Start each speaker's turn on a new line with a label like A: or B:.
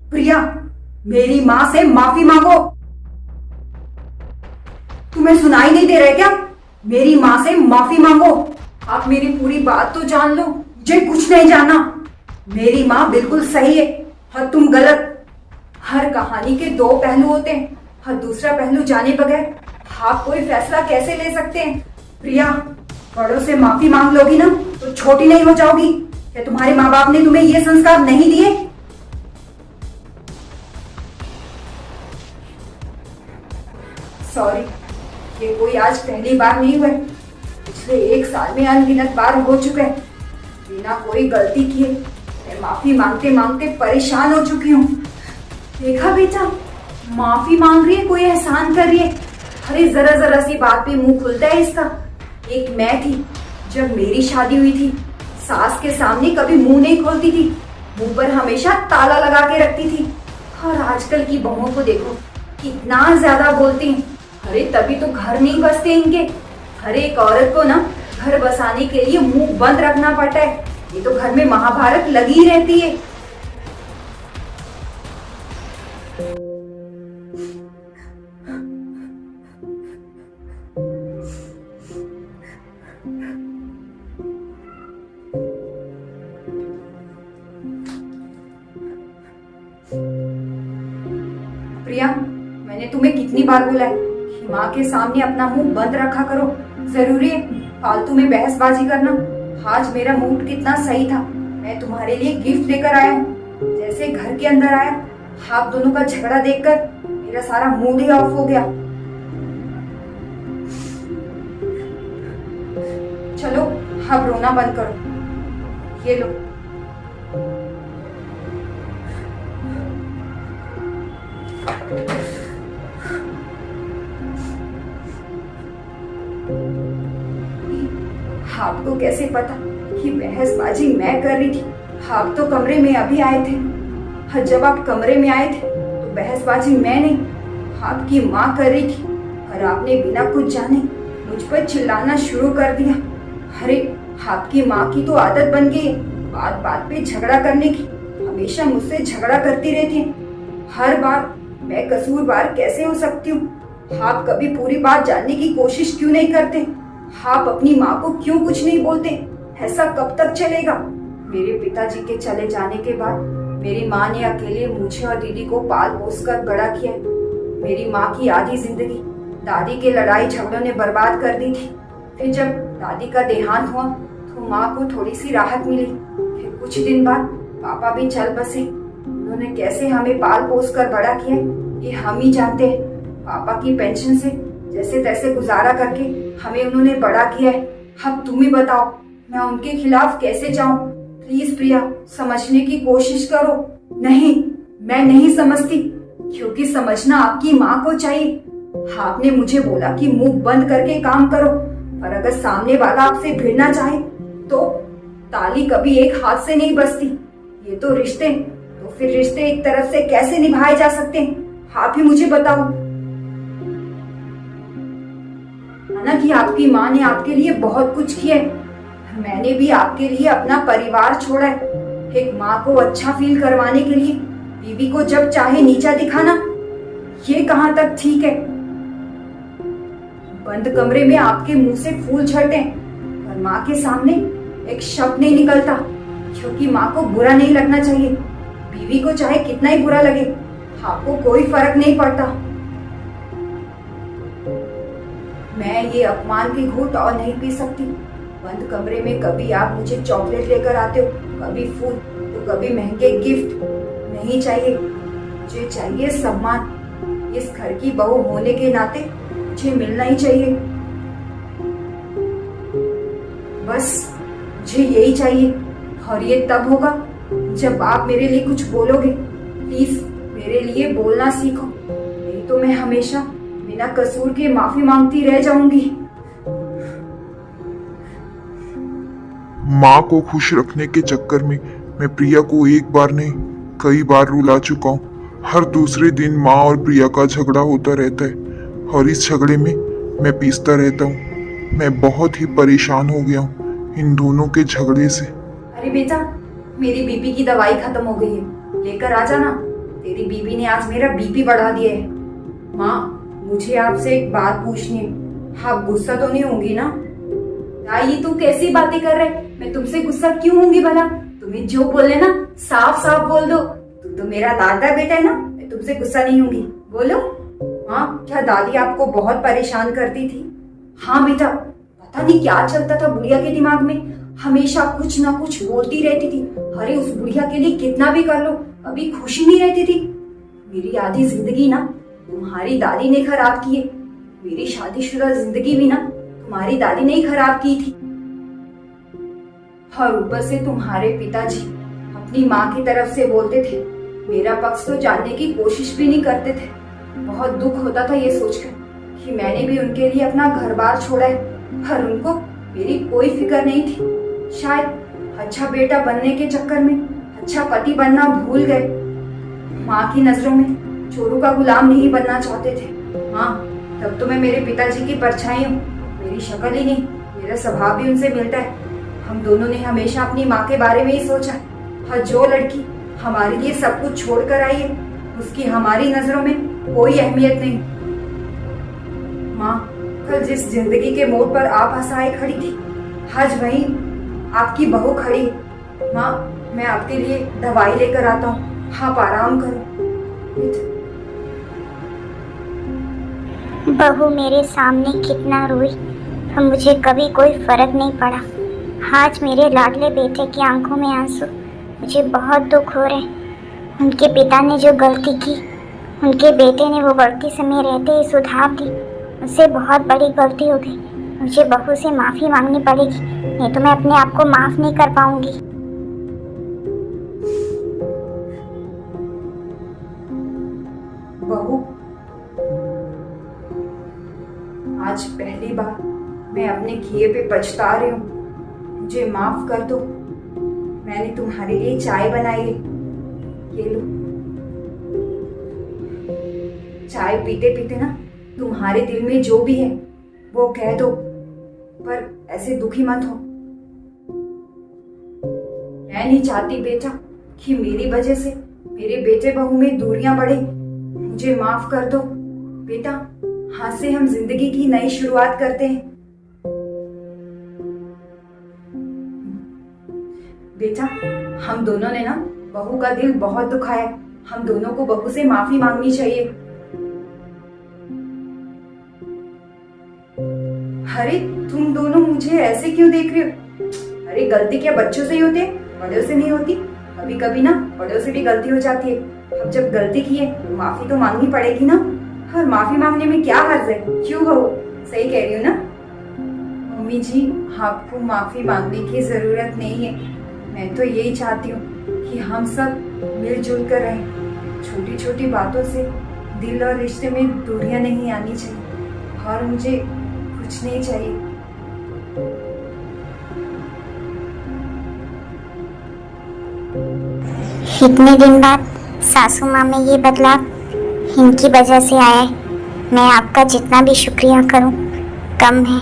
A: प्रिया, मेरी माँ से माफी मांगो। तुम्हें सुनाई नहीं दे रहा है क्या? मेरी माँ से माफी मांगो। आप मेरी पूरी बात तो जान लो, मुझे कुछ नहीं जाना। मेरी माँ बिल्कुल सही है और तुम गलत। हर कहानी के दो पहलू होते हैं और दूसरा पहलू जाने बगैर आप कोई फैसला कैसे ले सकते हैं? प्रिया, बड़ों से माफी मांग लोगी ना तो छोटी नहीं हो जाओगी। क्या तुम्हारे माँ बाप ने तुम्हें ये संस्कार नहीं दिए? सॉरी, ये कोई आज पहली बार नहीं हुआ। पिछले 1 साल में अनगिनत बार हो चुके हैं। बिना कोई गलती किए मैं माफी मांगते मांगते परेशान हो चुकी हूँ। देखा बेटा, माफी मांग रही है, कोई एहसान कर रही है। अरे जरा जरा सी बात पे मुंह खुलता है इसका। एक मैं थी, जब मेरी शादी हुई थी, सास के सामने कभी मुंह नहीं खोलती थी, मुंह पर हमेशा ताला लगा के रखती थी। और आजकल की बहुओं को देखो, कितना ज्यादा बोलती हैं। अरे तभी तो घर नहीं बसते इनके। हर एक औरत को ना घर बसाने के लिए मुंह बंद रखना पड़ता है। ये तो घर में महाभारत लगी रहती है। प्रिया, मैंने तुम्हें कितनी बार बोला है कि माँ के सामने अपना मुंह बंद रखा करो। जरूरी है फालतू में बहसबाजी करना? आज मेरा मूड कितना सही था। मैं तुम्हारे लिए गिफ्ट लेकर आया हूँ। जैसे घर के अंदर आया, आप दोनों का झगड़ा देखकर मेरा सारा मूड ही ऑफ हो गया। चलो अब रोना बंद करो। ये लो। आपको कैसे पता कि बहसबाजी मैं कर रही थी? आप तो कमरे में अभी आए थे। हाँ, जब आप कमरे में आए थे तो बहसबाजी मैं नहीं, आपकी माँ कर रही थी। और आपने बिना कुछ जाने मुझ पर चिल्लाना शुरू कर दिया। अरे आपकी माँ की तो आदत बन गई है बात बात पे झगड़ा करने की। हमेशा मुझसे झगड़ा करती रहती है। हर बार मैं कसूरवार कैसे हो सकती हूँ? आप कभी पूरी बात जानने की कोशिश क्यों नहीं करते? आप अपनी माँ को क्यों कुछ नहीं बोलते? ऐसा कब तक चलेगा? मेरे पिताजी के चले जाने के बाद मेरी माँ ने अकेले मुझे और दीदी को पाल पोस कर बड़ा किया। मेरी माँ की आधी जिंदगी दादी के लड़ाई झगड़ों ने बर्बाद कर दी थी। फिर जब दादी का देहांत हुआ तो माँ को थोड़ी सी राहत मिली। फिर कुछ दिन बाद पापा भी चल बसे। उन्होंने कैसे हमें पाल पोस कर बड़ा किया ये हम ही जानते हैं। पापा की पेंशन से जैसे तैसे गुजारा करके हमें उन्होंने बड़ा किया है। अब तुम ही बताओ, मैं उनके खिलाफ कैसे जाऊं? प्लीज प्रिया, समझने की कोशिश करो। नहीं, मैं नहीं समझती, क्योंकि समझना आपकी माँ को चाहिए। आपने मुझे बोला कि मुंह बंद करके काम करो, पर अगर सामने वाला आपसे भिड़ना चाहे तो ताली कभी एक हाथ से नहीं बजती। ये तो रिश्ते, तो फिर रिश्ते एक तरफ से कैसे निभाए जा सकते हैं? आप ही मुझे बताओ। माना कि आपकी माँ ने आपके लिए बहुत कुछ किया है, मैंने भी आपके लिए अपना परिवार छोड़ा है। एक माँ को अच्छा फील करवाने के लिए बीवी को जब चाहे नीचा दिखाना, ये कहाँ तक ठीक है? बंद कमरे में आपके मुंह से फूल झड़ते हैं और माँ के सामने एक शब्द नहीं निकलता, क्योंकि माँ को बुरा नहीं लगना चाहिए। बीवी को चाहे कितना ही बुरा लगे, आपको कोई फर्क नहीं पड़ता। मैं ये अपमान की घूंट और नहीं पी सकती। बंद कमरे में कभी आप मुझे चॉकलेट लेकर आते हो, कभी फूल, तो कभी महंगे गिफ्ट। नहीं चाहिए, मुझे चाहिए सम्मान। इस घर की बहू होने के नाते मुझे मिलना ही चाहिए। बस मुझे यही चाहिए, और ये तब होगा जब आप मेरे लिए कुछ बोलोगे। प्लीज मेरे लिए बोलना सीखो, नहीं तो मैं हमेशा बिना कसूर के माफी मांगती रह जाऊंगी।
B: माँ को खुश रखने के चक्कर में मैं प्रिया को एक बार नहीं कई बार रुला चुका हूँ। हर दूसरे दिन माँ और प्रिया का झगड़ा होता रहता है और इस झगड़े में मैं पीसता रहता हूँ। मैं बहुत ही परेशान हो गया हूँ इन दोनों के झगड़े से।
A: अरे बेटा, मेरी बीपी की दवाई खत्म हो गई है, लेकर आ जाना। तेरी बीवी ने आज मेरा बीपी बढ़ा दिया है। माँ, मुझे आपसे एक बात पूछनी है, आप गुस्सा तो नहीं होंगी ना? ये तू कैसी बातें कर रहे? मैं तुमसे गुस्सा क्यों होंगी भला? तुम्हें जो बोलने ना साफ साफ बोल दो। तू तो मेरा दादा बेटा है ना, मैं तुमसे गुस्सा नहीं होंगी। बोलो। हाँ, क्या दादी आपको बहुत परेशान करती थी? हाँ बेटा, पता नहीं क्या चलता था बुढ़िया के दिमाग में, हमेशा कुछ ना कुछ बोलती रहती थी। अरे उस बुढ़िया के लिए कितना भी कर लो, कभी खुशी नहीं रहती थी। मेरी आधी जिंदगी ना तुम्हारी दादी ने खराब की है। मेरी शादीशुदा जिंदगी भी ना तुम्हारी दादी ने ही खराब की थी। और ऊपर से तुम्हारे पिताजी अपनी माँ की तरफ से बोलते थे, मेरा पक्ष तो जानने की कोशिश भी नहीं करते थे। बहुत दुख होता था ये सोचकर कि मैंने भी उनके लिए अपना घर बार छोड़ा है, पर उनको मेरी कोई फिक्र नहीं थी। शायद अच्छा बेटा बनने के चक्कर में अच्छा पति बनना भूल गए। माँ की नजरों में चोरों का गुलाम नहीं बनना चाहते थे। हाँ, तब तो मैं मेरे पिताजी की परछाई हूँ। मेरी शक्ल ही नहीं, मेरा स्वभाव भी उनसे मिलता है। हम दोनों ने हमेशा अपनी माँ के बारे में ही सोचा। हर जो लड़की हमारे लिए सब कुछ छोड़ कर आई है, उसकी हमारी नजरों में कोई अहमियत नहीं। माँ, कल जिस जिंदगी के मोड़ पर आप हंसाए खड़ी थी, आज वहीं आपकी बहू खड़ी है। माँ, मैं आपके लिए दवाई लेकर आता हूँ, आप आराम करो।
C: बहू मेरे सामने कितना रोई, मुझे कभी कोई फर्क नहीं पड़ा। आज मेरे लाडले बेटे की आंखों में आंसू, मुझे बहुत दुख हो रहे। उनके पिता ने जो गलती की, उनके बेटे ने वो गलती समय रहते ही सुधार दी। मुझसे बहुत बड़ी गलती हो गई। मुझे बहू से माफ़ी मांगनी पड़ेगी, नहीं तो मैं अपने आप को माफ़ नहीं कर पाऊंगी।
A: बहू, आज पहली बार मैं अपने किए पे पछता रही हूँ। मुझे माफ कर दो। मैंने तुम्हारे लिए चाय बनाई है, ये लो। चाय पीते पीते ना तुम्हारे दिल में जो भी है वो कह दो, पर ऐसे दुखी मत हो। मैं नहीं चाहती बेटा कि मेरी वजह से मेरे बेटे बहू में दूरियां बढ़े। मुझे माफ कर दो बेटा। आज से हम जिंदगी की नई शुरुआत करते हैं। बेटा, हम दोनों ने ना बहू का दिल बहुत दुखाया। हम दोनों को बहू से माफी मांगनी चाहिए। अरे तुम दोनों मुझे ऐसे क्यों देख रहे हो? अरे गलती क्या बच्चों से ही होती है, बड़ों से नहीं होती। कभी कभी ना बड़ों से भी गलती हो जाती है। अब जब गलती की है तो माफी तो मांगनी पड़ेगी ना। और माफी मांगने में क्या हर्ज है? क्यों बहू, सही कह रही हूँ ना? मम्मी जी, आपको माफी मांगने की जरूरत नहीं है। मैं तो यही चाहती हूँ कि हम सब मिलजुल कर रहें। छोटी छोटी बातों से दिल और रिश्ते में दूरियां नहीं आनी चाहिए। और मुझे कुछ नहीं चाहिए।
C: इतने दिन बाद सासू माँ में ये बदलाव इनकी वजह से आया है। मैं आपका जितना भी शुक्रिया करूं कम है।